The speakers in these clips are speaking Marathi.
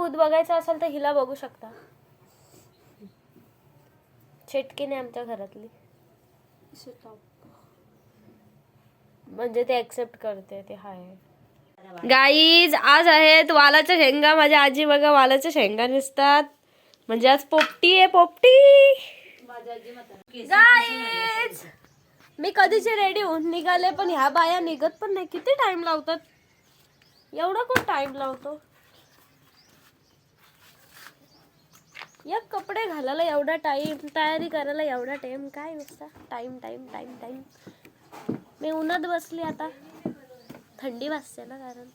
भूत बघायचं असेल तर हिला बघू शकता. चेटकीने आमच्या घरातली, म्हणजे ते ऍक्सेप्ट करते ते हाय. गाईज आज आहेत वालाच्या शेंगा. माझ्या आजी बघा वालाच्या शेंगा नेसतात, म्हणजे आज पोपटी आहे पोपटी. गाईज मी कधीचे रेडी होऊन निघाले, पण ह्या बाया निघत पण नाही. किती टाइम लावतात, एवढा कोण टाइम लावतो. या कपडे घालायला एवढा टाइम, तयारी करायला एवढा टाइम, काय नुसता टाइम टाइम टाइम टाइम. मी उन्हात बसली, आता थंडी वाजते ना, कारण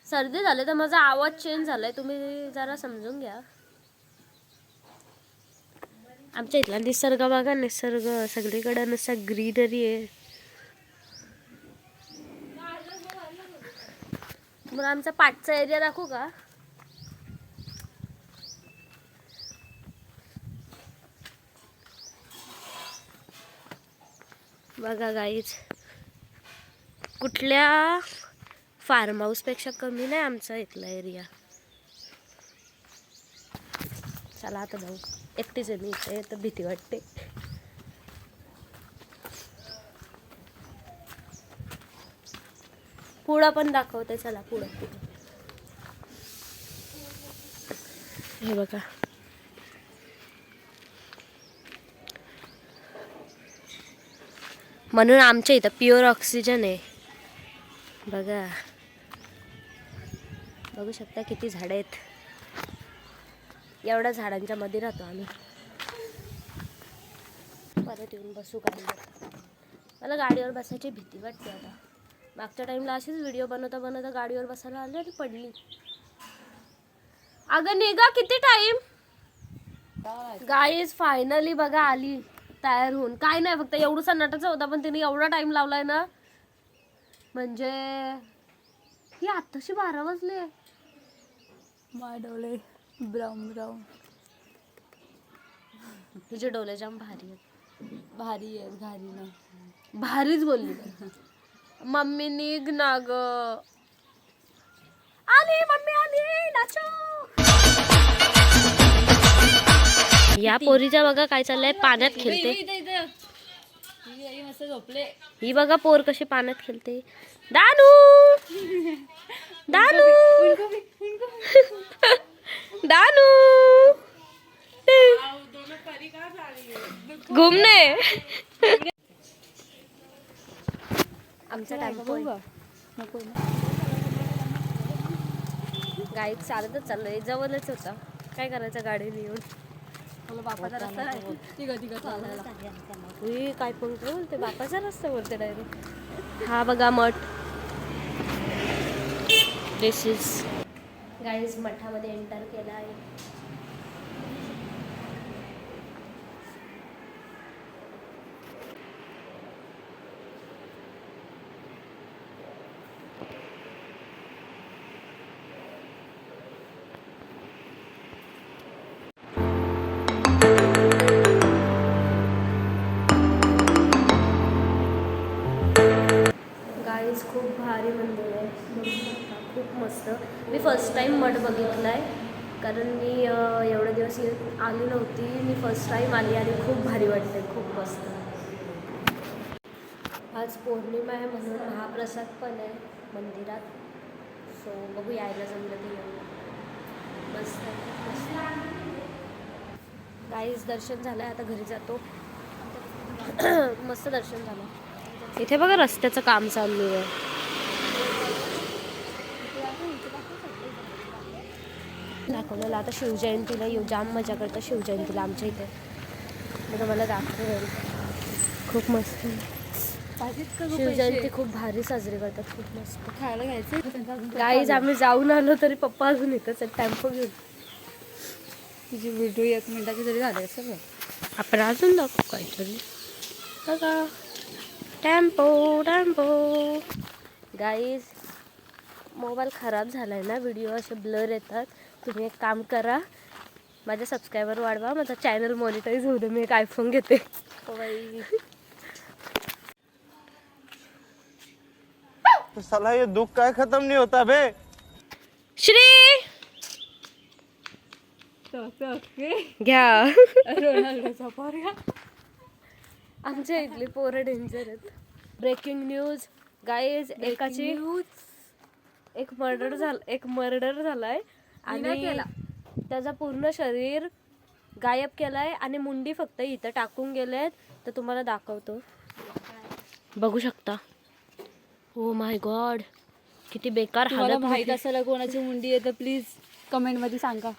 सर्दी झाली तर माझा आवाज चेंज झालाय, तुम्ही जरा समजून घ्या. आमच्या इथला निसर्ग बघा, निसर्ग सगळीकडे नुसता ग्रीनरी आहे. मग आमचा पाठचा एरिया दाखवू का? बघा गाईज, कुठल्या फार्म हाऊस पेक्षा कमी नाही आमचा इथला एरिया. चला आता जाऊ. एकटीच आहे मी इथे, तर भीती वाटते. पुढं पण दाखवते, चला पुढं. हे बघा, म्हणून आमच्या इथं प्युअर ऑक्सिजन आहे. बघा, बघू शकता किती झाडं आहेत. एवढ्या झाडांच्या मध्ये राहतो आम्ही. परत येऊन बसू गाडीवर. मला गाडीवर बसायची भीती वाटते आता. मागच्या टाइमला अशीच व्हिडिओ बनवता बनवता गाडीवर बसायला आली आणि पडली. अगं निघा, किती टाइम. गाईज फायनली बघा आली तयार होऊन. काय नाही, फक्त एवढूसा नटाचा होता, पण तिने एवढा टाइम लावलाय ना, म्हणजे ही आताशी 12 वाजले. माय डोळे ब्राऊन ब्राऊन. तुझे डोळे जाम भारी आहेत. भारी आहे, भारी नाही, भारीच बोलली. मम्मी निघ ना ग. आली मम्मी, आली, नाचो. या पोरीच्या बघा काय चाललंय, पाण्यात खेळते. मस्त झोपले. ही बघा पोर कशी पाण्यात खेळते. दानू दानू दानू घुमने. आमचा टाइम गाईत चालतच चाललंय, जवळच होता. काय करायचं गाडीने येऊन. बापाचा रस्ता आहे, तिघं चालायला. काय पण बोलते, बापाचा रस्ता बोलते डायरेक्ट. हा बघा मठ. दिस इज गाईज, मठामध्ये एंटर केला आहे. गाईज खूप भारी मंदिर आहे, बघू शकता, खूप मस्त. मी फर्स्ट टाइम मठ बघितला आहे, कारण मी एवढे दिवस आली नव्हती. मी फर्स्ट टाइम आली आणि खूप भारी वाटते, खूप मस्त. आज पौर्णिमा आहे म्हणून महाप्रसाद पण आहे मंदिरात. सो बघू, यायला जमलं ते येऊ. मस्त गाईज, दर्शन झालं आहे, आता घरी जातो. मस्त दर्शन झालं. इथे बघा रस्त्याचं काम चालू आहे. दाखवलेलं आता शिवजयंतीला येऊ, जाम मजा करतात शिवजयंतीला आमच्या इथे. मी तुम्हाला दाखवेल, खूप मस्त. शिवजयंती खूप भारी साजरी करतात, खूप मस्त. खायला घ्यायचं गाईज, आम्ही जाऊन आलो तरी पप्पा अजून इथंच आहे, टेम्पो घेऊन. तुझी व्हिडिओ 1 मिनिटाची तरी झाली सगळं. आपण अजून दाखवू काहीतरी. बघा, टेम्पो टेम्पो. गाईज, मोबाईल खराब झाला आहे ना, व्हिडिओ असे ब्लर येतात. तुम्ही एक काम करा, माझे सबस्क्रायबर वाढवा, माझा चॅनल मॉनिटाईज होऊ दे. मी एक आयफोन घेते. तो साला ये दुख का खत्म नहीं होता बे. श्री घ्या. रोनाल्डोचा पोरगा. आमच्या इथली पोरं डेंजर आहेत. ब्रेकिंग न्यूज गाईज, एक मर्डर झालाय आणि त्याचा पूर्ण शरीर गायब केलाय आणि मुंडी फक्त इथं टाकून गेलेत. तर तुम्हाला दाखवतो, बघू शकता. ओ माय गॉड, किती बेकार तुम्हाला हालत. माहित असेल कोणाची मुंडी आहे तर प्लीज कमेंट मध्ये सांगा.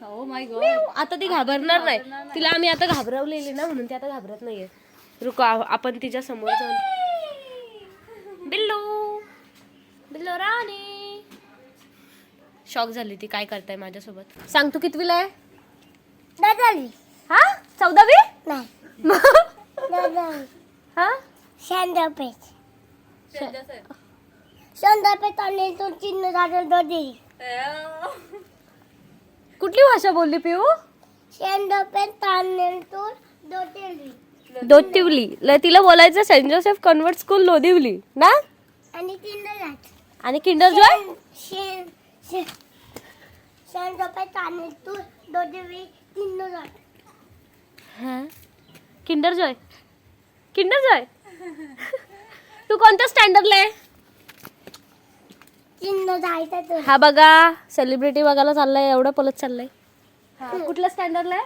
हो माय गॉड. आता ती घाबरणार नाही. तिला आम्ही आता घाबरवलेली ना, म्हणून ती आता घाबरत नाहीये. रुको, आपण तिच्या समोर जाऊन. बिल्लू बिल्लू राणी. शॉक झाली ती, काय करताय माझ्यासोबत. सांग तू कितवीला आहे. हा 14वी हा कुठली भाषा बोलली पिऊ. दोतिवली. तिला बोलायचं सेंट जोसेफ कन्व्हर्ट स्कूल लोदिवली ना. आणि किंडर जॉय किंडर जॉय तू कोणत्या स्टँडर्डला आहे. हा बघा, सेलिब्रिटी बघायला चाललाय, एवढं पलत चाललंय. कुठल्या स्टँडर्डला आहे.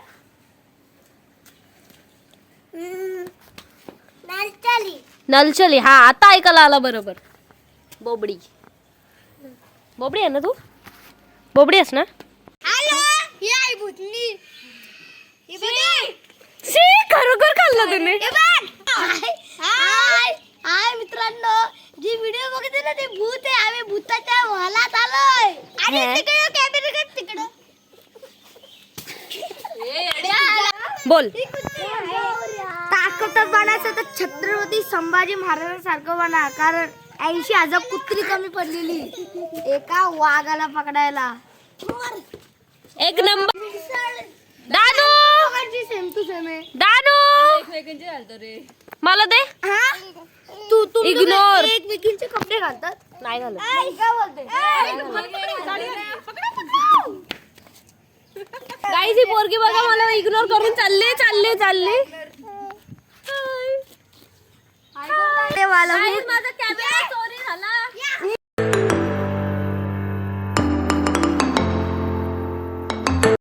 नलचली. हा आता ऐकायला आला बरोबर. बोबडी आहे ना तू. बोबडी आहेस ना. खरोखर खाल्लं तुम्ही. हाय मित्रांनो, जी व्हिडिओ बघते ना ते भूत आहे. आम्ही भूताच्या महालात आलोय. आणि तिकडे कॅमेरा तिकडे बोल. ताकद बनायचं तर छत्रपती संभाजी महाराजांसारखं बना, कारण 80,000 कुत्री कमी पडलेली एका वाघाला पकडायला. एक नंबर. दानू सेम टू सेम आहे. दानू रे. मला दे. तू इग्नोर. एकमेकींचे कपडे घालतात. नाही घालत. काय बोलते. गाईज ही पोरगी बघा मला इग्नोर करून चालले. मला माझा कॅमेरा